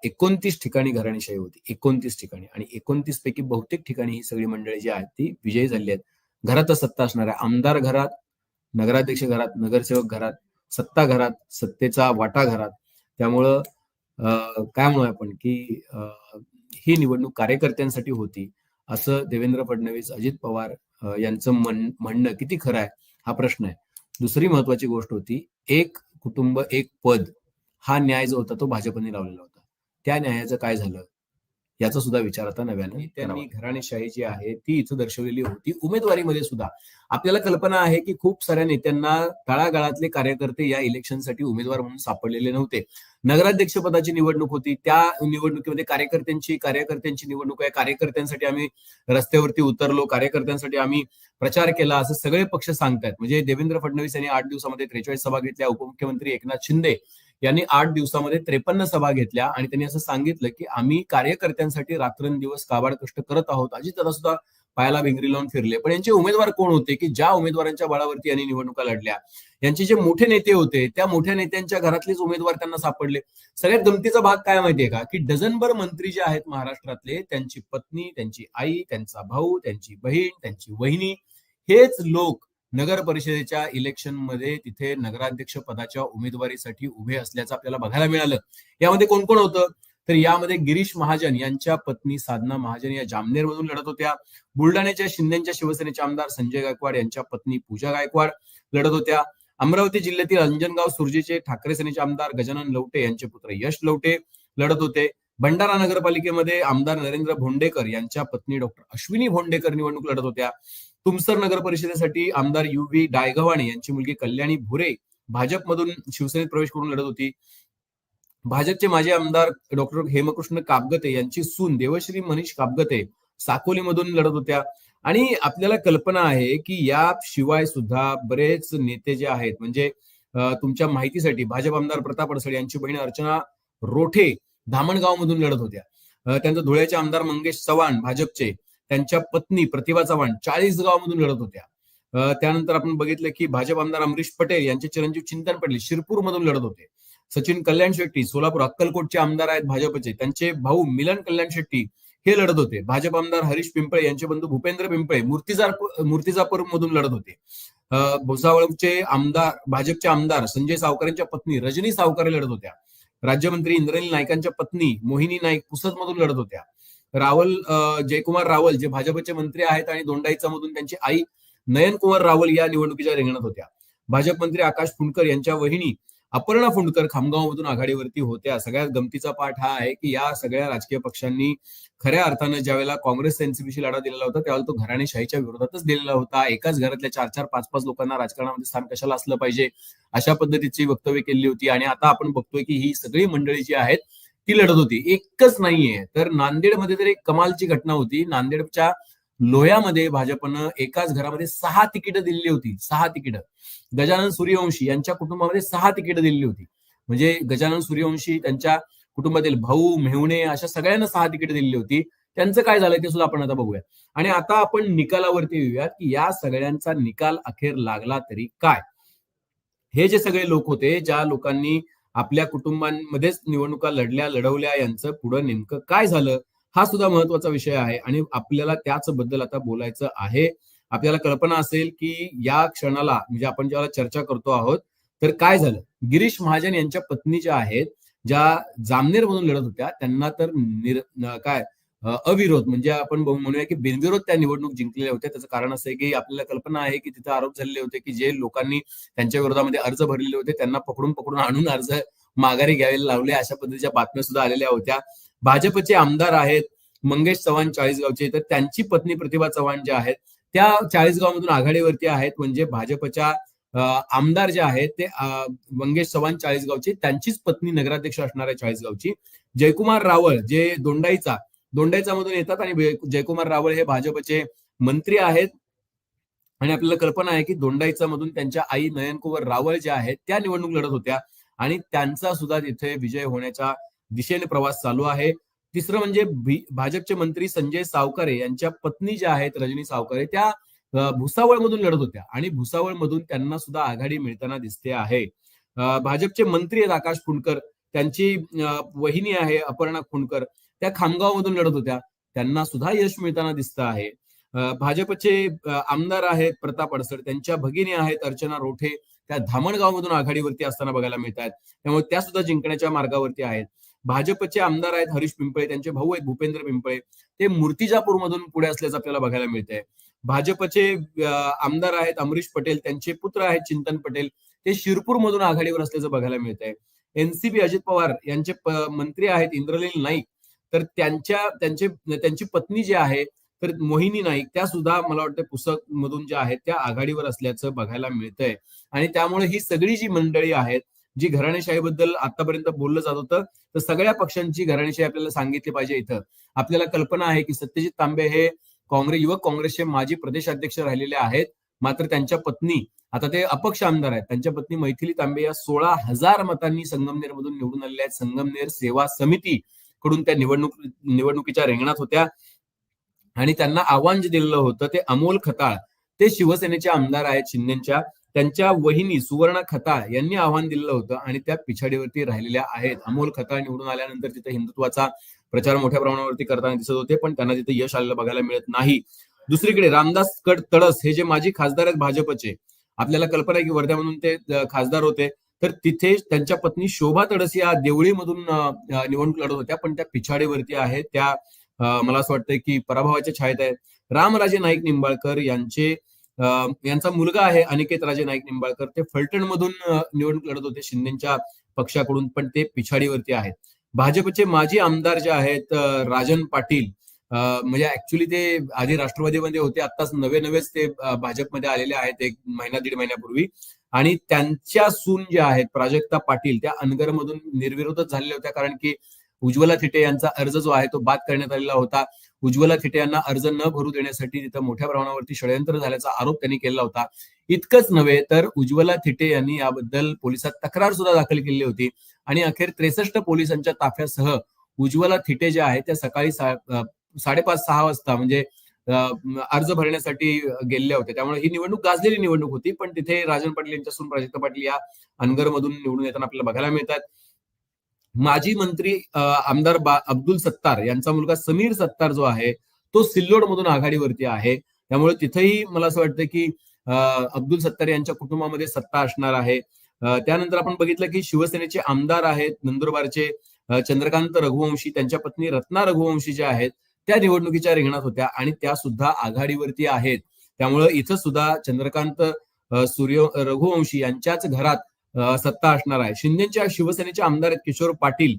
29 ठिकाणी घराणेशाही होती, 29 ठिकाणी, आणि 29 पैकी बहुतेक ठिकाणी ही सगळी मंडळी जी आहेत ती विजयी झाली आहेत. घरातच सत्ता असणाऱ्या आमदार घरात, नगराध्यक्ष घरात, नगरसेवक घरात, सत्ता घरात, सत्तेचा वाटा घरात. त्यामुळं काय म्हणूया आपण की ही निवडणूक कार्यकर्त्यांसाठी होती, असं देवेंद्र फडणवीस, अजित पवार यांचं म्हणणं किती खरं आहे हा प्रश्न आहे. दुसरी महत्वाची गोष्ट होती, एक कुटुंब एक पद हा न्याय जो होता तो भाजपने लावलेला होता. त्या न्यायाचं काय झालं याचा सुद्धा विचार आता नव्याने त्यांनी घराणेशाही जी आहे ती इथं दर्शवलेली होती. उमेदवारीमध्ये सुद्धा आपल्याला कल्पना आहे की खूप साऱ्या नेत्यांना तळागाळातले कार्यकर्ते या इलेक्शनसाठी उमेदवार म्हणून सापडलेले नव्हते. नगराध्यक्ष पदाची निवडणूक होती, त्या निवडणुकीमध्ये कार्यकर्त्यांची निवडणूक आहे, कार्यकर्त्यांसाठी आम्ही रस्त्यावरती उतरलो, कार्यकर्त्यांसाठी आम्ही प्रचार केला, असं सगळे पक्ष सांगतायत. म्हणजे देवेंद्र फडणवीस यांनी 8 दिवसामध्ये 43 सभा घेतल्या, उपमुख्यमंत्री एकनाथ शिंदे यांनी 8 दिवसामध्ये 53 सभा घेतल्या, आणि त्यांनी असं सांगितलं की आम्ही कार्यकर्त्यांसाठी रात्रंदिवस काबाड कष्ट करत आहोत. अजितदादा सुद्धा पायाला भिंगरी लावून फिरले. पण यांचे उमेदवार कोण होते की ज्या उमेदवारांच्या बळावरती यांनी निवडणुका लढल्या? यांचे जे मोठे नेते होते त्या मोठ्या नेत्यांच्या घरातलेच उमेदवार त्यांना सापडले. सगळ्यात गमतीचा भाग काय माहितीये का, की डझनभर मंत्री जे आहेत महाराष्ट्रातले, त्यांची पत्नी, त्यांची आई, त्यांचा भाऊ, त्यांची बहीण, त्यांची वहिनी, हेच लोक नगर परिषदेच्या इलेक्शन मध्ये तिथे नगराध्यक्ष पदाच्या उमेदवारीसाठी उभे असल्याचं आपल्याला बघायला मिळालं. यामध्ये कोण कोण होतं? तर यामध्ये गिरीश महाजन यांच्या पत्नी साधना महाजन या जामनेर मधून लढत होत्या. बुलढाण्याच्या शिंदेच्या शिवसेनेचे आमदार संजय गायकवाड यांच्या पत्नी पूजा गायकवाड लढत होत्या. अमरावती जिल्ह्यातील अंजनगाव सुर्जीचे ठाकरे सेनेचे आमदार गजानन लवटे यांचे पुत्र यश लवटे लढत होते. भंडारा नगरपालिकेमध्ये आमदार नरेंद्र भोंडेकर यांच्या पत्नी डॉक्टर अश्विनी भोंडेकर निवडणूक लढत होत्या. तुमसर नगर परिषदेसाठी आमदार युव्ही डायगवाणे यांची मुलगी कल्याणी भुरे भाजपमधून शिवसेनेत प्रवेश करून लढत होती. भाजपचे माजी आमदार डॉक्टर हेमकृष्ण कापगते यांची सून देवश्री मनीष कापगते साकोलीमधून लढत होत्या. आणि आपल्याला कल्पना आहे की या शिवाय सुद्धा बरेच नेते जे आहेत, म्हणजे तुमच्या माहितीसाठी भाजप आमदार प्रताप अडसळे यांची बहीण अर्चना रोठे धामणगाव मधून लढत होत्या. त्यांचा धुळ्याचे आमदार मंगेश चव्हाण भाजपचे, त्यांच्या पत्नी प्रतिभा चव्हाण 40गाव मधून लढत होत्या. त्यानंतर आपण बघितलं की भाजप आमदार अमरीश पटेल यांचे चिरंजीव चिंतन पटेल शिरपूर मधून लढत होते. सचिन कल्याण शेट्टी सोलापूर अक्कलकोटचे आमदार आहेत भाजपचे, त्यांचे भाऊ मिलन कल्याण शेट्टी हे लढत होते. भाजप आमदार हरीश पिंपळे यांचे बंधू भूपेंद्र पिंपळे मूर्तिजापूर मधून लढत होते. भुसावळचे आमदार भाजपचे आमदार संजय सावकर यांच्या पत्नी रजनी सावकर लढत होत्या. राज्यमंत्री इंद्रनील नाईकांच्या पत्नी मोहिनी नाईक पुसद मधून लढत होत्या. जयकुमार रावल जे भाजपचे मंत्री आहेत आणि दोंडाईचा मधून त्यांची आई नयन कुमार रावल या निवडणुकीच्या रिंगणात होत्या. भाजप मंत्री आकाश फुंडकर यांच्या वहिनी अपर्णा फुंडकर खामगाव मधून आघाडीवरती होत्या. सगळ्यात गमतीचा पाठ हा आहे की या सगळ्या राजकीय पक्षांनी खऱ्या अर्थानं ज्यावेळेला काँग्रेस एनसीपीशी लढा दिलेला होता त्यावेळेला तो घराणेशाहीच्या विरोधातच दिलेला होता. एकाच घरातल्या 4-4, 5-5 लोकांना राजकारणामध्ये स्थान कशाला असलं पाहिजे, अशा पद्धतीची वक्तव्य केली होती. आणि आता आपण बघतोय की ही सगळी मंडळी जी आहेत ती लढत होती. एकच नाहीये तर नांदेडमध्ये तर एक कमालची घटना होती. नांदेडच्या लोह्यामध्ये भाजपनं एकाच घरामध्ये 6 तिकीटं दिलेली होती. 6 तिकीटं. गजानन सूर्यवंशी यांच्या कुटुंबामध्ये 6 तिकीटं दिलेली होती. म्हणजे गजानन सूर्यवंशी त्यांच्या कुटुंबातील भाऊ मेहुणे अशा सगळ्यांना 6 तिकीटं दिलेली होती. त्यांचं काय झालंय ते सुद्धा आपण आता बघूया. आणि आता आपण निकालावरती येऊयात की या सगळ्यांचा निकाल अखेर लागला तरी काय. हे जे सगळे लोक होते, ज्या लोकांनी आपल्या कुटुंबांमध्येच निवडणुका लढवल्या, यांचं पुढं नेमकं काय झालं हा सुद्धा महत्वाचा विषय आहे आणि आपल्याला त्याच बद्दल आता बोलायचं आहे. आपल्याला कल्पना असेल की या क्षणाला म्हणजे आपण ज्याला चर्चा करतो आहोत तर काय झालं. गिरीश महाजन यांच्या पत्नी ज्या आहेत, ज्या जामनेर मधून लढत होत्या, त्यांना तर अविरोध म्हणजे आपण म्हणूया की बिनविरोध त्या निवडणूक जिंकलेल्या होत्या. त्याचं कारण असं आहे की आपल्याला कल्पना आहे की तिथे आरोप झालेले होते की जे लोकांनी त्यांच्या विरोधामध्ये अर्ज भरलेले होते त्यांना पकडून आणून अर्ज माघारी घ्यायला लावले, अशा पद्धतीच्या बातम्या सुद्धा आलेल्या होत्या. भाजपचे आमदार आहेत मंगेश चव्हाण 40गावचे, तर त्यांची पत्नी प्रतिभा चव्हाण ज्या आहेत त्या 40गाव मधून आघाडीवरती आहेत. म्हणजे भाजपच्या आमदार जे आहेत ते मंगेश चव्हाण 40गावचे, त्यांचीच पत्नी नगराध्यक्ष असणाऱ्या 40गावची. जयकुमार रावळ जे दोंडाईचा मधून येतात आणि जयकुमार रावळ हे भाजपचे मंत्री आहेत. आणि आपल्याला कल्पना आहे की दोंडाईचा मधून त्यांच्या आई नयन कुमार रावळ ज्या आहेत त्या निवडणूक लढत होत्या आणि त्यांचा सुद्धा तिथे विजय होण्याच्या दिशेने प्रवास चालू आहे. तिसरं म्हणजे भाजपचे मंत्री संजय सावकारे यांच्या पत्नी ज्या आहेत रजनी सावकारे, त्या भुसावळ मधून लढत होत्या आणि भुसावळ मधून त्यांना सुद्धा आघाडी मिळताना दिसते आहे. भाजपचे मंत्री आहेत आकाश फुंडकर, त्यांची वहिनी आहे अपर्णा खुनकर, त्या खामगावमधून लढत होत्या, त्यांना सुद्धा यश मिळताना दिसतं आहे. भाजपचे आमदार आहेत प्रताप अडसड, त्यांच्या भगिनी आहेत अर्चना रोठे, त्या धामणगावमधून आघाडीवरती असताना बघायला मिळत आहेत. त्यामुळे त्या सुद्धा जिंकण्याच्या मार्गावरती आहेत. भाजपचे आमदार आहेत हरीश पिंपळे, त्यांचे भाऊ आहेत भूपेंद्र पिंपळे, ते मूर्तिजापूरमधून पुढे असल्याचं आपल्याला बघायला मिळतंय. भाजपचे आमदार आहेत अमरीश पटेल, त्यांचे पुत्र आहेत चिंतन पटेल, ते शिरपूरमधून आघाडीवर असल्याचं बघायला मिळतंय. एनसीपी अजित पवार यांचे मंत्री आहेत इंद्रनील नाईक, तर त्यांची पत्नी जी आहे तर मोहिनी नाईक, त्या सुद्धा मला वाटतं पुसद मधून ज्या आहेत त्या आघाडीवर असल्याचं बघायला मिळतंय. आणि त्यामुळे ही सगळी जी मंडळी आहेत, जी घराणेशाहीबद्दल आतापर्यंत बोललं जात होतं, तर सगळ्या पक्षांची घराणेशाही आपल्याला सांगितली पाहिजे. इथं आपल्याला कल्पना आहे की सत्यजित तांबे हे युवक काँग्रेसचे माजी प्रदेशाध्यक्ष राहिलेले आहेत, मात्र त्यांच्या पत्नी, आता ते अपक्ष आमदार आहेत, त्यांच्या पत्नी मैथिली तांबे या 16,000 मतांनी संगमनेरमधून निवडून आलेल्या आहेत. संगमनेर सेवा समिती कडून त्या निवडणुकीच्या रिंगणात होत्या आणि त्यांना आव्हान जे दिलेलं होतं ते अमोल खताळ, ते शिवसेनेचे आमदार आहेत शिंदेच्या, त्यांच्या वहिनी सुवर्णा खताळ यांनी आव्हान दिलेलं होतं आणि त्या पिछाडीवरती राहिलेल्या आहेत. अमोल खताळ निवडून आल्यानंतर तिथे हिंदुत्वाचा प्रचार मोठ्या प्रमाणावरती करताना दिसत होते, पण त्यांना तिथे यश आलेलं बघायला मिळत नाही. दुसरीकडे रामदास तडस हे जे माजी खासदार आहेत भाजपचे, आपल्याला कल्पना आहे की वर्ध्यामधून ते खासदार होते, तर तिथे त्यांच्या पत्नी शोभा तडस या देवळीमधून निवडणूक लढत होत्या, पण त्या पिछाडीवरती आहेत. त्या मला असं वाटतंय की पराभवाच्या छायेत आहेत. रामराजे नाईक निंबाळकर यांचा मुलगा आहे अनिकेत राजे नाईक निंबाळकर, ते फलटणमधून निवडणूक लढत होते शिंदेच्या पक्षाकडून, पण ते पिछाडीवरती आहेत. भाजपचे माजी आमदार जे आहेत राजन पाटील, म्हणजे ऍक्च्युली ते आधी राष्ट्रवादीमध्ये होते, आत्ताच नवेच ते भाजपमध्ये आलेले आहेत एक महिना दीड महिन्यापूर्वी. आणि त्यांच्या सून ज्या आहेत प्राजक्ता पाटील, त्या अनगरमधून निर्विरोधच झालेल्या होत्या, कारण की उज्ज्वला थिटे यांचा अर्ज जो आहे तो बाद करण्यात आलेला होता. उज्ज्वला थिटे यांना अर्ज न भरू देण्यासाठी तिथं मोठ्या प्रमाणावरती षडयंत्र झाल्याचा आरोप त्यांनी केला होता. इतकंच नव्हे तर उज्ज्वला थिटे यांनी याबद्दल पोलिसात तक्रार सुद्धा दाखल केली होती आणि अखेर 63 पोलिसांच्या ताफ्यासह उज्ज्वला थिटे ज्या आहेत त्या सकाळी 5:30-6 वाजता म्हणजे अर्ज भरण्यासाठी गेलेल्या होत्या. त्यामुळे ही निवडणूक गाजलेली निवडणूक होती, पण तिथे राजन पाटील यांच्यासून प्राजक्ता पाटील या अनगरमधून निवडून येताना आपल्याला बघायला मिळतात. माजी मंत्री आमदार अब्दुल सत्तार यांचा मुलगा समीर सत्तार जो आहे तो सिल्लोड मधून आघाडीवरती आहे. त्यामुळे तिथेही मला असं वाटतं की अब्दुल सत्तार यांच्या कुटुंबामध्ये सत्ता असणार आहे. त्यानंतर आपण बघितलं की शिवसेनेचे आमदार आहेत नंदुरबारचे चंद्रकांत रघुवंशी, त्यांच्या पत्नी रत्ना रघुवंशी ज्या आहेत त्या निवडणुकीच्या रिंगणात होत्या आणि त्या सुद्धा आघाडीवरती आहेत. त्यामुळे इथं सुद्धा चंद्रकांत रघुवंशी यांच्याच घरात सत्ता असणार आहे. शिंदेच्या शिवसेनेचे आमदार आहेत किशोर पाटील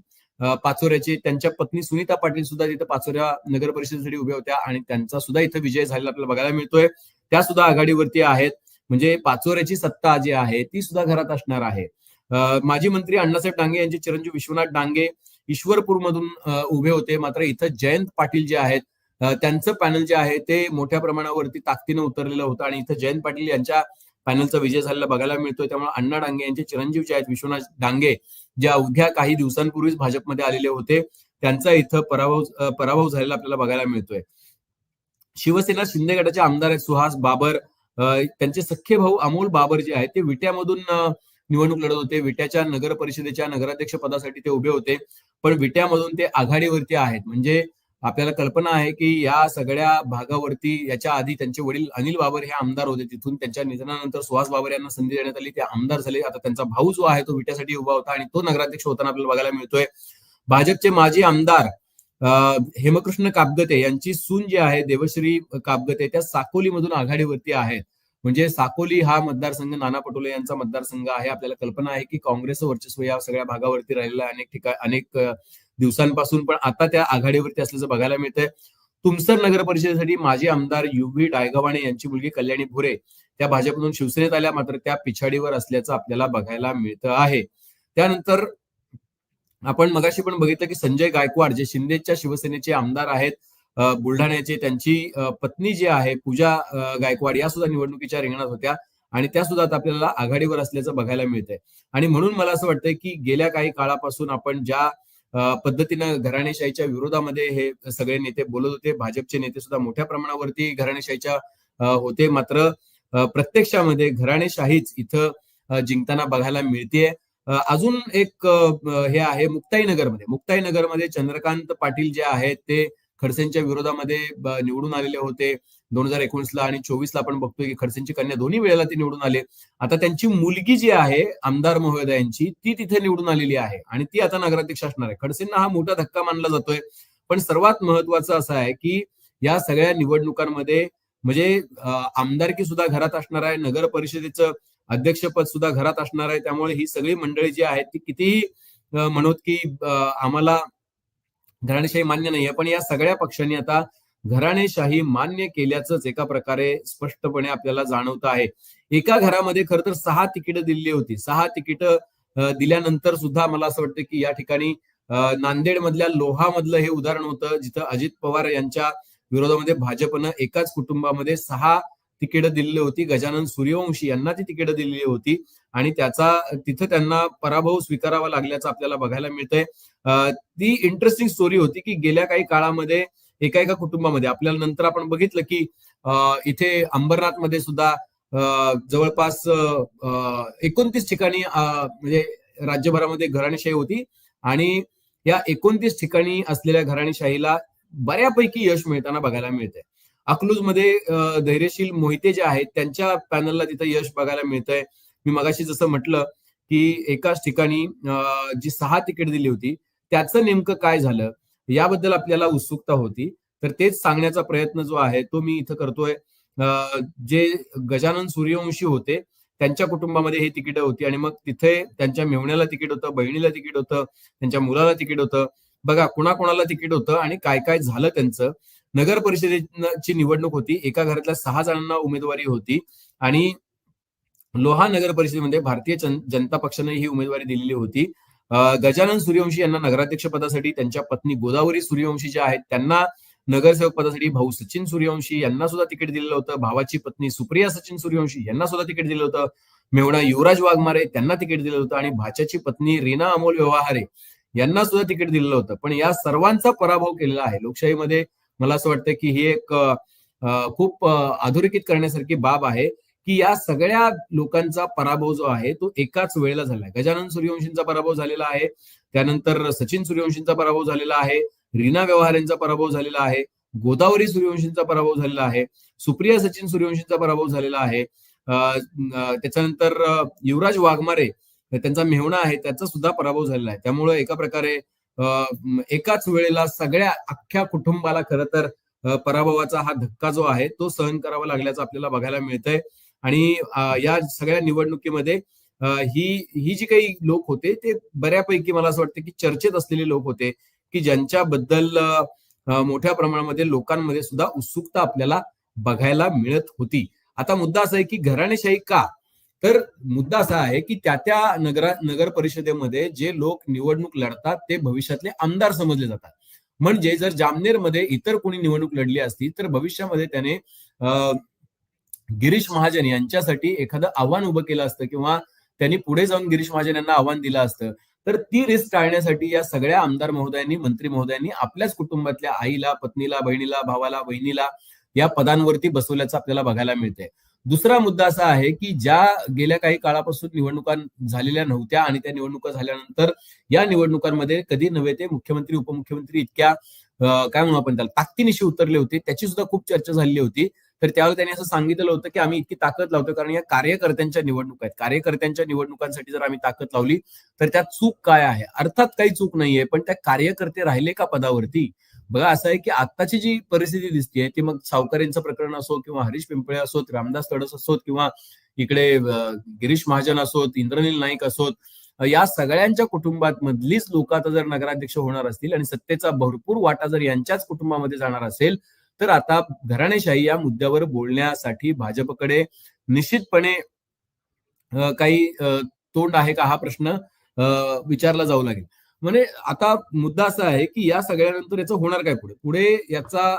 पाचोऱ्याचे, त्यांच्या पत्नी सुनीता पाटील सुद्धा तिथे पाचोऱ्या नगर परिषदेसाठी उभ्या होत्या आणि त्यांचा सुद्धा इथं विजय झालेला आपल्याला बघायला मिळतोय. त्या सुद्धा आघाडीवरती आहेत. म्हणजे पाचोऱ्याची सत्ता जी आहे ती सुद्धा घरात असणार आहे. माजी मंत्री अण्णासाहेब डांगे यांचे चिरंजीव विश्वनाथ डांगे ईश्वरपूर मधून उभे होते, मात्र इथं जयंत पाटील जे आहेत त्यांचं पॅनल जे आहे ते मोठ्या प्रमाणावरती ताकदीनं उतरलेलं होतं आणि इथं जयंत पाटील यांच्या पॅनलचा विजय झालेला बघायला मिळतोय. त्यामुळे अण्णा डांगे यांचे चिरंजीव जे आहेत विश्वनाथ डांगे, जे अवघ्या काही दिवसांपूर्वीच भाजपमध्ये आलेले होते, त्यांचा इथं पराभव झालेला आपल्याला बघायला मिळतोय. शिवसेना शिंदे गटाचे आमदार आहेत सुहास बाबर, त्यांचे सख्खे भाऊ अमोल बाबर जे आहेत ते विट्यामधून निवडणूक लढत होते. विट्याच्या नगर परिषदेच्या नगराध्यक्ष पदासाठी ते उभे होते, पण विट्यामधून ते आघाडीवरती आहेत. म्हणजे आपल्याला कल्पना आहे की या सगळ्या भागावरती याच्या आधी त्यांचे वडील अनिल बाबर हे आमदार होते, तिथून त्यांच्या निधनानंतर सुहास बाबर यांना संधी देण्यात आली, ते आमदार झाले. आता त्यांचा भाऊ जो आहे तो विट्यासाठी उभा होता आणि तो नगराध्यक्ष होताना आपल्याला बघायला मिळतोय. भाजपचे माजी आमदार हेमकृष्ण कापगते यांची सून जी आहे देवश्री कापगते, त्या साकोलीमधून आघाडीवरती आहेत. म्हणजे साकोली हा मतदारसंघ नाना पटोले यांचा मतदारसंघ आहे. आपल्याला कल्पना आहे की काँग्रेसचं वर्चस्व या सगळ्या भागावरती राहिलेलं आहे अनेक दिवसांपासून, पण आता त्या आघाडीवरती असल्याचं बघायला मिळतंय. तुमसर नगर परिषदेसाठी माजी आमदार युव्ही डायगवाणे यांची मुलगी कल्याणी भुरे त्या भाजपमधून शिवसेनेत आल्या, मात्र त्या पिछाडीवर असल्याचं आपल्याला बघायला मिळतं आहे. त्यानंतर आपण मगाशी पण बघितलं की संजय गायकवाड जे शिंदेच्या शिवसेनेचे आमदार आहेत बुलढाण्याचे, त्यांची पत्नी जी आहे पूजा गायकवाड या सुद्धा निवडणुकीच्या रिंगणात होत्या आणि त्या सुद्धा आता आपल्याला आघाडीवर असल्याचं बघायला मिळतंय. आणि म्हणून मला असं वाटतंय की गेल्या काही काळापासून आपण ज्या पद्धतीनं घराणेशाहीच्या विरोधामध्ये हे सगळे नेते बोलत होते, भाजपचे नेते सुद्धा मोठ्या प्रमाणावरती घराणेशाहीच्या होते, मात्र प्रत्यक्षामध्ये घराणेशाहीच इथं जिंकताना बघायला मिळतेय. अजून एक हे आहे मुक्ताईनगरमध्ये चंद्रकांत पाटील जे आहेत ते खडसेंच्या विरोधामध्ये निवडून आलेले होते 2019ला आणि 24ला आपण बघतोय की खडसेंची कन्या दोन्ही वेळेला ते निवडून आले. आता त्यांची मुलगी जी आहे आमदार महोदयांची ती तिथे निवडून आलेली आहे आणि ती आता नगराध्यक्ष असणार आहे. खडसेंना हा मोठा धक्का मानला जातोय. पण सर्वात महत्वाचं असं आहे की या सगळ्या निवडणुकांमध्ये म्हणजे आमदारकी सुद्धा घरात असणार आहे, नगर परिषदेचं अध्यक्षपद सुद्धा घरात असणार आहे. त्यामुळे ही सगळी मंडळी जी आहेत ती कितीही म्हणत की आम्हाला घराणेशाही मान्य नाहीये, पण या सगळ्या पक्षांनी आता घराणेशाही मान्य केल्याचंच एका प्रकारे स्पष्टपणे आपल्याला जाणवतं आहे. एका घरामध्ये खरं तर 6 तिकीटं दिलेली होती. 6 तिकीटं दिल्यानंतर सुद्धा मला असं वाटतं की या ठिकाणी नांदेड मधल्या लोहा मधलं हे उदाहरण होतं, जिथं अजित पवार यांच्या विरोधामध्ये भाजपनं एकाच कुटुंबामध्ये 6 तिकीटं दिलेली होती. गजानन सूर्यवंशी यांना ती तिकीटं दिलेली होती आणि त्याचा तिथं त्यांना पराभव स्वीकारावा लागल्याचं आपल्याला बघायला मिळतंय. ती इंटरेस्टिंग स्टोरी होती की गेल्या काही काळामध्ये एका कुटुंबामध्ये आपल्याला नंतर आपण बघितलं की इथे अंबरनाथमध्ये सुद्धा जवळपास 29 ठिकाणी म्हणजे राज्यभरामध्ये घराणेशाही होती आणि या 29 ठिकाणी असलेल्या घराणेशाहीला बऱ्यापैकी यश मिळताना बघायला मिळतंय. अकलूजमध्ये धैर्यशील मोहिते जे आहेत त्यांच्या पॅनलला तिथं यश बघायला मिळतंय. मी मगाशी जसं म्हटलं की एकाच ठिकाणी जी 6 तिकीट दिली होती त्याचं नेमकं काय झालं याबद्दल आपल्याला उत्सुकता होती. तर तेच सांगण्याचा प्रयत्न जो आहे तो मी इथं करतोय. जे गजानन सूर्यवंशी होते त्यांच्या कुटुंबामध्ये हे तिकीट होती आणि मग तिथे त्यांच्या मेव्हण्याला तिकीट होतं, बहिणीला तिकीट होतं, त्यांच्या मुलाला तिकीट होतं. बघा कुणाकुणाला तिकीट होतं आणि काय काय झालं त्यांचं. नगर परिषदेची निवडणूक होती. एका घरातल्या 6 जणांना उमेदवारी होती आणि लोहा नगर परिषदेमध्ये भारतीय जनता पक्षाने ही उमेदवारी दिलेली होती. गजानन सूर्यवंशी यांना नगराध्यक्ष पदासाठी त्यांच्या पत्नी गोदावरी सूर्यवंशी ज्या आहेत त्यांना नगरसेवक पदासाठी भाऊ सचिन सूर्यवंशी यांना सुद्धा तिकीट दिलेलं होतं. भावाची पत्नी सुप्रिया सचिन सूर्यवंशी यांना सुद्धा तिकीट दिलं होतं. मेवणा युवराज वाघमारे त्यांना तिकीट दिलं होतं आणि भाच्याची पत्नी रीना अमोल व्यवहारे यांना सुद्धा तिकीट दिलेलं होतं. पण या सर्वांचा पराभव केलेला आहे. लोकशाहीमध्ये मला असं वाटतं की ही एक खूप अधोरेखित करण्यासारखी बाब आहे की या सगळ्या लोकांचा पराभव जो आहे तो एकाच वेळेला झालाय. गजानन सूर्यवंशींचा पराभव झालेला आहे, त्यानंतर सचिन सूर्यवंशींचा पराभव झालेला आहे, रीना व्यवहारेंचा पराभव झालेला आहे, गोदावरी सूर्यवंशींचा पराभव झालेला आहे, सुप्रिया सचिन सूर्यवंशींचा पराभव झालेला आहे. त्याच्यानंतर युवराज वाघमारे त्यांचा मेव्हणा आहे त्याचा सुद्धा पराभव झालेला आहे. त्यामुळे एका प्रकारे एकाच वेळेला सगळ्या अख्ख्या कुटुंबाला खरं तर पराभवाचा हा धक्का जो आहे तो सहन करावा लागल्याचं आपल्याला बघायला मिळतंय. आणि या सगळ्या निवडणुकीमध्ये ही जी काही लोक होते ते बऱ्यापैकी मला असं वाटतं की चर्चेत असलेले लोक होते की ज्यांच्याबद्दल मोठ्या प्रमाणामध्ये लोकांमध्ये सुद्धा उत्सुकता आपल्याला बघायला मिळत होती. आता मुद्दा असा आहे की घराणेशाही का? तर मुद्दा असा आहे की त्या नगर परिषदेमध्ये जे लोक निवडणूक लढतात ते भविष्यातले आमदार समजले जातात. म्हणजे जर जामनेरमध्ये इतर कोणी निवडणूक लढली असती तर भविष्यामध्ये त्याने गिरीश महाजन यांच्यासाठी एखादं आव्हान उभं केलं असतं किंवा त्यांनी पुढे जाऊन गिरीश महाजन यांना आव्हान दिलं असतं. तर ती रिस्क टाळण्यासाठी या सगळ्या आमदार महोदयांनी, मंत्री महोदयांनी आपल्याच कुटुंबातल्या आईला, पत्नीला, बहिणीला, भावाला, बहिणीला या पदांवरती बसवल्याचं आपल्याला बघायला मिळतंय. दुसरा मुद्दा असा आहे की ज्या गेल्या काही काळापासून निवडणुका झालेल्या नव्हत्या आणि त्या निवडणुका झाल्यानंतर या निवडणुकांमध्ये कधी नव्हे ते मुख्यमंत्री, उपमुख्यमंत्री इतक्या काय म्हणू आपण त्याला ताकदीनिशी उतरले होते, त्याची सुद्धा खूप चर्चा झालेली होती. तर त्यावेळी त्यांनी असं सांगितलं होतं की आम्ही इतकी ताकद लावतो कारण या कार्यकर्त्यांच्या निवडणुका आहेत. कार्यकर्त्यांच्या निवडणुकांसाठी जर आम्ही ताकद लावली तर त्यात चूक काय आहे? अर्थात काही चूक नाहीये, पण त्या कार्यकर्ते राहिले का पदावरती? बघा असं आहे की आत्ताची जी परिस्थिती दिसतीये ती मग सावकारेंचं प्रकरण असो किंवा हरीश पिंपळे असोत, रामदास तडस असोत किंवा इकडे गिरीश महाजन असोत, इंद्रनील नाईक असोत, या सगळ्यांच्या कुटुंबात मधलीच लोक आता जर नगराध्यक्ष होणार असतील आणि सत्तेचा भरपूर वाटा जर यांच्याच कुटुंबामध्ये जाणार असेल तर आता घराणेशाही या मुद्द्यावर बोलण्यासाठी भाजपकडे निश्चितपणे काही तोंड आहे का हा प्रश्न विचारला जाऊ लागेल. म्हणजे आता मुद्दा असा आहे की या सगळ्यानंतर याचं होणार काय पुढे याचा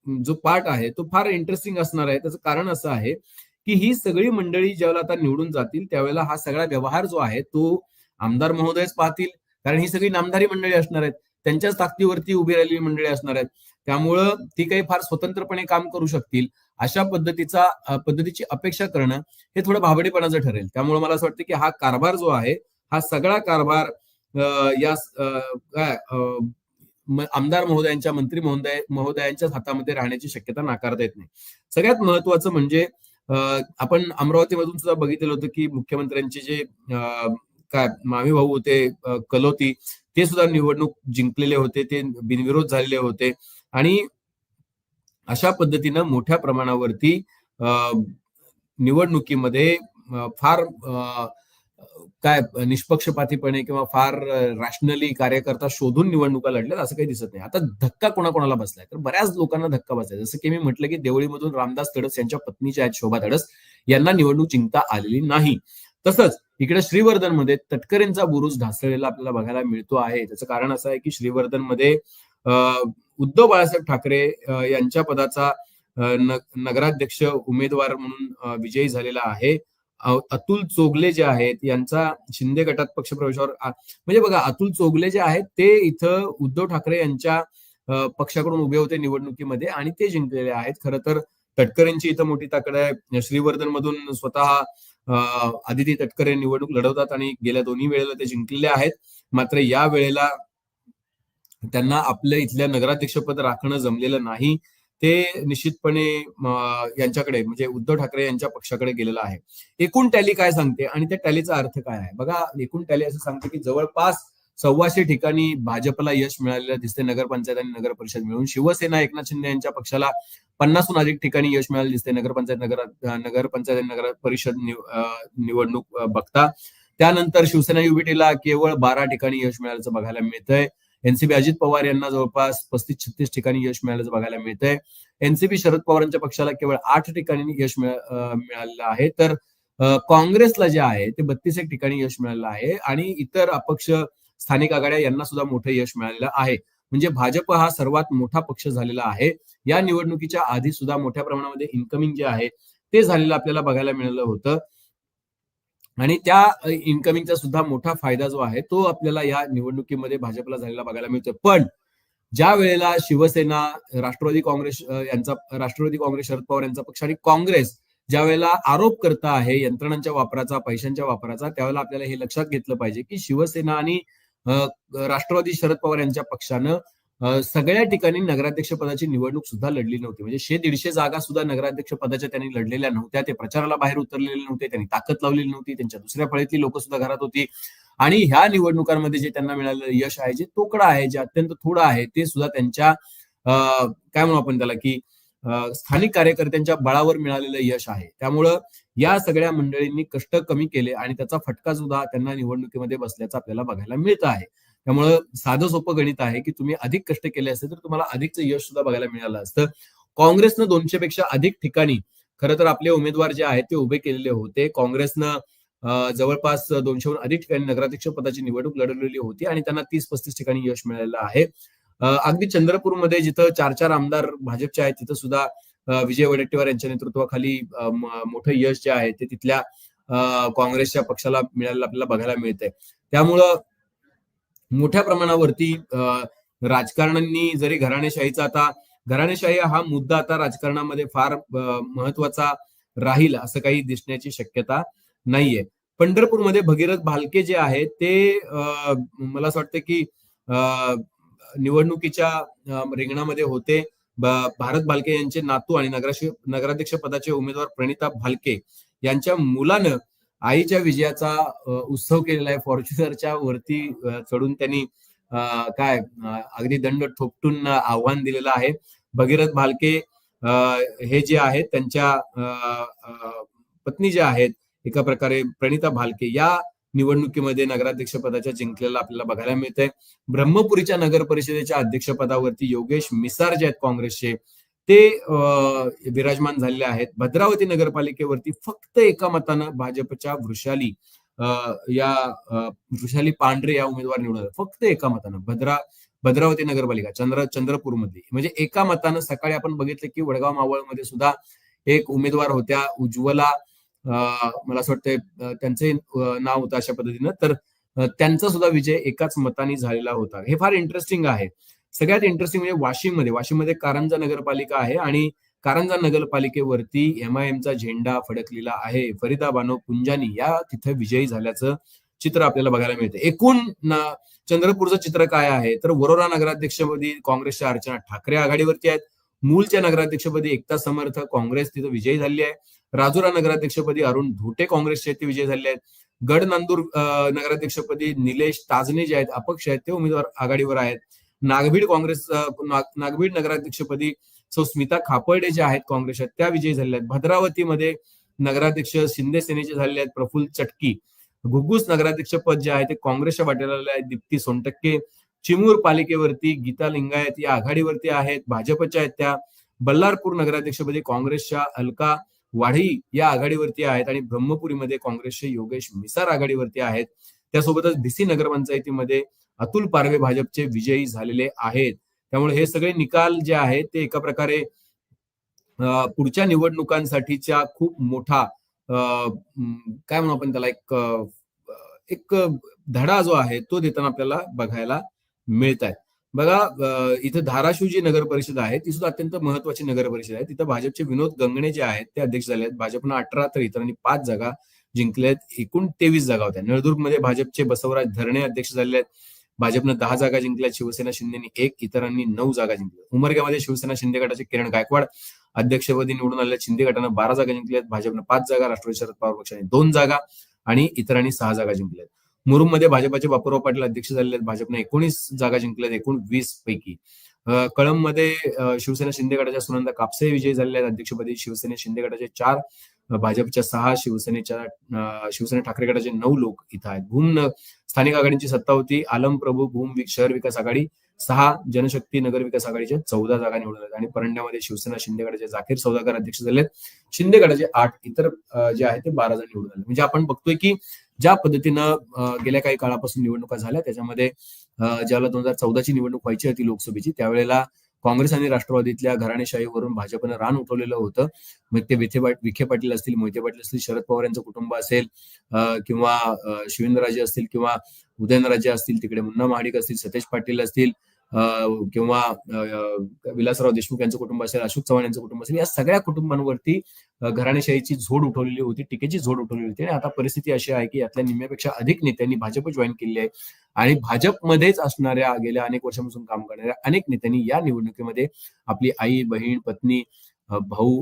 जो पार्ट आहे तो फार इंटरेस्टिंग असणार आहे. त्याचं कारण असं आहे की ही सगळी मंडळी ज्यावेळेला आता निवडून जातील त्यावेळेला हा सगळा व्यवहार जो आहे तो आमदार महोदयच पाहतील, कारण ही सगळी नामधारी मंडळी असणार आहेत, त्यांच्याच ताकदीवरती उभी राहिलेली मंडळी असणार आहेत. त्यामुळं ती काही फार स्वतंत्रपणे काम करू शकतील अशा पद्धतीची अपेक्षा करणं हे थोडं भाबडेपणाचं ठरेल. त्यामुळे मला असं वाटतं की हा कारभार जो आहे हा सगळा कारभार या काय आमदार महोदयांच्या, मंत्री महोदयांच्याच हातामध्ये राहण्याची शक्यता नाकारता येत नाही. सगळ्यात महत्वाचं म्हणजे आपण अमरावतीमधून सुद्धा बघितलेलं होतं की मुख्यमंत्र्यांचे जे काय मामी भाऊ होते कलोती, ते सुद्धा निवडणूक जिंकलेले होते, ते बिनविरोध झालेले होते आणि अशा पद्धतीनं मोठ्या प्रमाणावरती निवडणुकीमध्ये फार काय निष्पक्षपातीपणे किंवा फार रॅशनली कार्यकर्ता शोधून निवडणुका लढल्यात असं काही दिसत नाही. आता धक्का कोणाकोणाला बसलाय, तर बऱ्याच लोकांना धक्का बसलाय. जसं की मी म्हटलं की देवळीमधून रामदास तडस यांच्या पत्नीच्या आहेत शोभा तडस, यांना निवडणूक जिंकता आलेली नाही. तसंच इकडे श्रीवर्धनमध्ये तटकरेंचा बुरुज ढासळलेला आपल्याला बघायला मिळतो आहे. त्याचं कारण असं आहे की श्रीवर्धनमध्ये उद्धव बाळासाहेब ठाकरे यांच्या पदाचा नगराध्यक्ष उमेदवार म्हणून विजयी झालेला आहे. अतुल चोगले जे आहेत यांचा शिंदे गटात पक्षप्रवेशावर म्हणजे बघा, अतुल चोगले जे आहेत ते इथं उद्धव ठाकरे यांच्या पक्षाकडून उभे होते निवडणुकीमध्ये आणि ते जिंकलेले आहेत. खरं तर तटकरेंची इथं मोठी ताकद आहे. श्रीवर्धन मधून स्वतः आदिती तटकरे निवडणूक लढवतात आणि गेल्या दोन्ही वेळेला ते जिंकलेले आहेत. मात्र या वेळेला त्यांना आपल्या इथल्या नगराध्यक्षपद राखणं जमलेलं नाही. ते निश्चितपणे यांच्याकडे म्हणजे उद्धव ठाकरे यांच्या पक्षाकडे गेलेलं आहे. एकूण टॅली काय सांगते आणि त्या टॅलीचा अर्थ काय आहे बघा. एकूण टॅली असं सांगते की जवळपास 125 ठिकाणी भाजपला यश मिळालेलं दिसते नगरपंचायत आणि नगर परिषद मिळून. शिवसेना एकनाथ शिंदे यांच्या पक्षाला 50हून अधिक ठिकाणी यश मिळालेलं दिसते नगरपंचायत आणि नगर परिषद निवडणूक बघता. त्यानंतर शिवसेना युबीटीला केवळ 12 ठिकाणी यश मिळाल्याचं बघायला मिळतंय. एनसीपी अजित पवार यांना जवळपास 35-36 ठिकाणी यश मिळाल्याचं बघायला मिळतंय. एनसीपी शरद पवारांच्या पक्षाला केवळ 8 ठिकाणी यश मिळालेलं आहे. तर काँग्रेसला जे आहे ते 32 ठिकाणी यश मिळालेलं आहे आणि इतर अपक्ष स्थानिक आघाड्या यांना सुद्धा मोठं यश मिळालेलं आहे. म्हणजे भाजप हा सर्वात मोठा पक्ष झालेला आहे. या निवडणुकीच्या आधी सुद्धा मोठ्या प्रमाणामध्ये इन्कमिंग जे आहे ते झालेलं आपल्याला बघायला मिळालं होतं आणि त्या इन्कमिंगचा सुद्धा मोठा फायदा जो आहे तो आपल्याला या निवडणुकीमध्ये भाजपला झालेला बघायला मिळतोय. पण ज्या वेळेला शिवसेना, राष्ट्रवादी काँग्रेस शरद पवार यांचा पक्ष आणि काँग्रेस ज्या वेळेला आरोप करत आहे यंत्रणांच्या वापराचा, पैशांच्या वापराचा, त्यावेळेला आपल्याला हे लक्षात घेतलं पाहिजे की शिवसेना आणि राष्ट्रवादी शरद पवार यांच्या पक्षानं सगळ्या ठिकाणी नगराध्यक्ष पदाची निवडणूक सुद्धा लढली नव्हती. म्हणजे 100-150 जागा सुद्धा नगराध्यक्ष पदाच्या त्यांनी लढलेल्या नव्हत्या. ते प्रचाराला बाहेर उतरलेले नव्हते, त्यांनी ताकद लावलेली नव्हती, त्यांच्या दुसऱ्या फळीतली लोक सुद्धा घरात होती. आणि ह्या निवडणुकांमध्ये जे त्यांना मिळालेलं यश आहे, जे तोकडं आहे, जे अत्यंत थोडं आहे, ते सुद्धा त्यांच्या काय म्हणू आपण त्याला की स्थानिक कार्यकर्त्यांच्या बळावर मिळालेलं यश आहे. त्यामुळं या सगळ्या मंडळींनी कष्ट कमी केले आणि त्याचा फटका सुद्धा त्यांना निवडणुकीमध्ये बसल्याचं आपल्याला बघायला मिळत आहे. त्यामुळं साधं सोपं गणित आहे की तुम्ही अधिक कष्ट केले असते तर तुम्हाला अधिकचं यश सुद्धा बघायला मिळालं असतं. काँग्रेसनं 200 पेक्षा अधिक ठिकाणी खरं तर आपले उमेदवार जे आहेत ते उभे केलेले होते. काँग्रेसनं जवळपास 200हून अधिक ठिकाणी नगराध्यक्ष पदाची निवडणूक लढवलेली होती आणि त्यांना 30-35 ठिकाणी यश मिळालेलं आहे. अगदी चंद्रपूरमध्ये जिथं 4 आमदार भाजपचे आहेत तिथं सुद्धा विजय वडेट्टीवार यांच्या नेतृत्वाखाली मोठं यश जे आहे ते तिथल्या काँग्रेसच्या पक्षाला मिळालेलं आपल्याला बघायला मिळतंय. त्यामुळं मोठ्या प्रमाणावरती राजकारण्यांनी जरी घराणेशाही हा मुद्दा आता राजकारणामध्ये फार महत्वाचा राहील असं काही दिसण्याची शक्यता नाहीये. पंढरपूरमध्ये भगीरथ भालके जे आहेत ते मला असं वाटतं की निवडणुकीच्या रिंगणामध्ये होते. भारत भालके यांचे नातू आणि नगराध्यक्ष पदाचे उमेदवार प्रणिता भालके यांच्या मुलानं आईच्या विजयाचा उत्सव केलेला आहे. फॉर्च्युनरच्या वरती चढून त्यांनी अगदी दंड थोपटून आव्हान दिलेलं आहे. भगीरथ भालके हे जे आहेत त्यांच्या पत्नी जे आहेत एका प्रकारे प्रणिता भालके या निवडणुकीमध्ये नगराध्यक्ष पदाच्या जिंकलेला आपल्याला बघायला मिळतंय. ब्रह्मपुरीच्या नगर परिषदेच्या अध्यक्षपदावरती योगेश मिसार जे आहेत काँग्रेसचे ते विराजमान झालेले आहेत. भद्रावती नगरपालिकेवरती फक्त एका मतानं भाजपच्या वृषाली पांढरे या उमेदवार निवडून आले. फक्त एका मतानं भद्रावती नगरपालिका चंद्रपूरमधली म्हणजे एका मतानं. सकाळी आपण बघितलं की वडगाव मावळमध्ये सुद्धा एक उमेदवार होत्या उज्ज्वला, मला असं वाटतं त्यांचे नाव होतं अशा पद्धतीनं, तर त्यांचा सुद्धा विजय एकाच मताने झालेला होता. हे फार इंटरेस्टिंग आहे. सगळ्यात इंटरेस्टिंग म्हणजे वाशिममध्ये कारंजा नगरपालिका आहे आणि कारंजा नगरपालिकेवरती MIMचा झेंडा फडकलेला आहे. फरीदा बानो पुंजानी या तिथे विजयी झाल्याचं चित्र आपल्याला बघायला मिळते. एकूण चंद्रपूरचं चित्र काय आहे, तर वरोरा नगराध्यक्षपदी काँग्रेसच्या अर्चना ठाकरे आघाडीवरती आहेत. मूलच्या नगराध्यक्षपदी एकता समर्थ काँग्रेस तिथं विजयी झाली आहे. राजुरा नगराध्यक्षपदी अरुण धोटे काँग्रेसचे ते विजयी झाले आहेत. गड नांदूर नगराध्यक्षपदी निलेश ताजने जे आहेत अपक्ष आहेत ते उमेदवार आघाडीवर आहेत. नागभीड काँग्रेस नागभीड नगराध्यक्षपदी सौ स्मिता खापर्डे ज्या आहेत काँग्रेस त्या विजयी झालेल्या आहेत. भद्रावतीमध्ये नगराध्यक्ष शिंदे सेनेचे झालेले आहेत प्रफुल्ल चटकी. घुग्गुस नगराध्यक्ष पद जे आहे ते काँग्रेसच्या वाटेला आहे दीप्ती सोनटक्के. चिमूर पालिकेवरती गीता लिंगायत या आघाडीवरती आहेत, भाजपच्या आहेत त्या. बल्लारपूर नगराध्यक्षपदी काँग्रेसच्या अलका वाढी या आघाडीवरती आहेत आणि ब्रह्मपुरीमध्ये काँग्रेसचे योगेश मिसार आघाडीवरती आहेत. त्यासोबतच भिसी नगरपंचायतीमध्ये अतुल पारवे भाजपचे विजयी झालेले आहेत. त्यामुळे हे सगळे निकाल जे आहेत ते एका प्रकारे पुढच्या निवडणुकांसाठीच्या खूप मोठा काय म्हणू आपण त्याला एक धडा जो आहे तो देताना आपल्याला बघायला मिळत आहे. बघा इथं धाराशिव जी नगर परिषद आहे ती सुद्धा अत्यंत महत्वाची नगर परिषद आहे. तिथं भाजपचे विनोद गंगणे जे आहेत ते अध्यक्ष झाले आहेत. भाजपनं 18 तर इतरांनी 5 जागा जिंकल्या आहेत. एकूण 23 जागा होत्या. नळदुर्गमध्ये भाजपचे बसवराज धरणे अध्यक्ष झाले आहेत. भाजपनं 10 जागा जिंकल्या, शिवसेना शिंदेनी 1, इतरांनी 9 जागा जिंकल्या. उमरग्यामध्ये शिवसेना शिंदे गटाचे किरण गायकवाड अध्यक्षपदी निवडून आले. शिंदे गटानं 12 जागा जिंकल्यात. भाजपनं 5 जागा, राष्ट्रवादी शरद पवार पक्षाने 2 जागा आणि इतरांनी 6 जागा जिंकल्यात. मुरुममध्ये भाजपाचे बापूराव पाटील अध्यक्ष झालेले आहेत. भाजपने 19 जागा जिंकल्यात एकूण 20 पैकी. कळंबमध्ये शिवसेना शिंदे गटाच्या सुनंदा कापसे विजयी झालेल्या आहेत अध्यक्षपदी. शिवसेने शिंदे गटाचे 4, भाजपच्या 6, शिवसेना ठाकरे गटाचे 9 लोक इथं आहेत. भूम स्थानिक आघाडीची सत्ता होती. आलम प्रभू भूम शहर विकास आघाडी 6, जनशक्ती नगर विकास आघाडीच्या 14 जागा निवडून आल्या आणि परंड्यामध्ये शिवसेना शिंदे गटाचे जाकीर सौदागर अध्यक्ष झाले. शिंदे गटाचे 8, इतर जे आहे ते 12 जण निवडून आले. म्हणजे आपण बघतोय की ज्या पद्धतीनं गेल्या काही काळापासून निवडणुका झाल्या त्याच्यामध्ये ज्याला 2014ची निवडणूक व्हायची होती लोकसभेची त्यावेळेला काँग्रेस आणि राष्ट्रवादीतल्या घराणेशाहीवरून भाजपनं रान उठवलेलं होतं. मग ते विखे पाटील असतील, मोहिते पाटील असतील, शरद पवार यांचं कुटुंब असेल किंवा शिवेंद्रराजे असतील किंवा उदयनराजे असतील, तिकडे मुन्ना महाडिक असतील, सतेज पाटील असतील किंवा विलासराव देशमुख यांचं कुटुंब असेल, अशोक चव्हाण यांचं कुटुंब असेल, या सगळ्या कुटुंबांवरती घराणेशाहीची झोड उठवलेली होती, टीकेची झोड उठवलेली होती. आणि आता परिस्थिती अशी आहे की यातल्या निम्म्यापेक्षा अधिक नेत्यांनी भाजप जॉईन केली आहे आणि भाजपमध्येच असणाऱ्या गेल्या अनेक वर्षांपासून काम करणाऱ्या अनेक नेत्यांनी या निवडणुकीमध्ये आपली आई, बहीण, पत्नी, भाऊ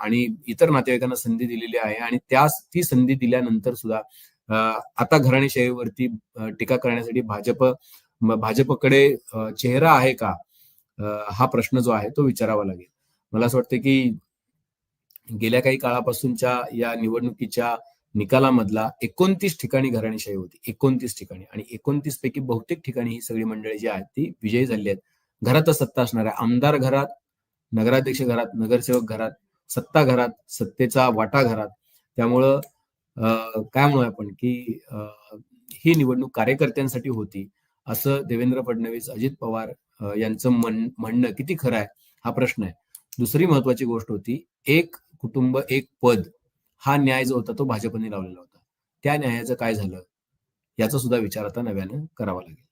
आणि इतर नातेवाईकांना संधी दिलेली आहे. आणि ती संधी दिल्यानंतर सुद्धा आता घराणेशाहीवरती टीका करण्यासाठी भाजपकडे चेहरा आहे का, हा प्रश्न जो आहे तो विचारावा लागेल. मला असं वाटतं की गेल्या काही काळापासूनच्या या निवडणुकीच्या निकालामधला 29 ठिकाणी घराणेशाही होती, 29 ठिकाणी, आणि 29 पैकी बहुतेक ठिकाणी ही सगळी मंडळी जी आहेत ती विजयी झाली आहेत. घरातच सत्ता असणाऱ्या आमदार घरात, नगराध्यक्ष घरात, नगरसेवक घरात, सत्ता घरात, सत्तेचा वाटा घरात. त्यामुळं काय म्हणूया आपण की ही निवडणूक कार्यकर्त्यांसाठी होती असं देवेंद्र फडणवीस, अजित पवार यांचं म्हणणं किती खरं आहे हा प्रश्न आहे. दुसरी महत्वाची गोष्ट होती, एक कुटुंब एक पद हा न्याय जो होता तो भाजपने लावलेला होता. त्या न्यायाचं काय झालं याचा सुद्धा विचार आता नव्यानं करावा लागेल.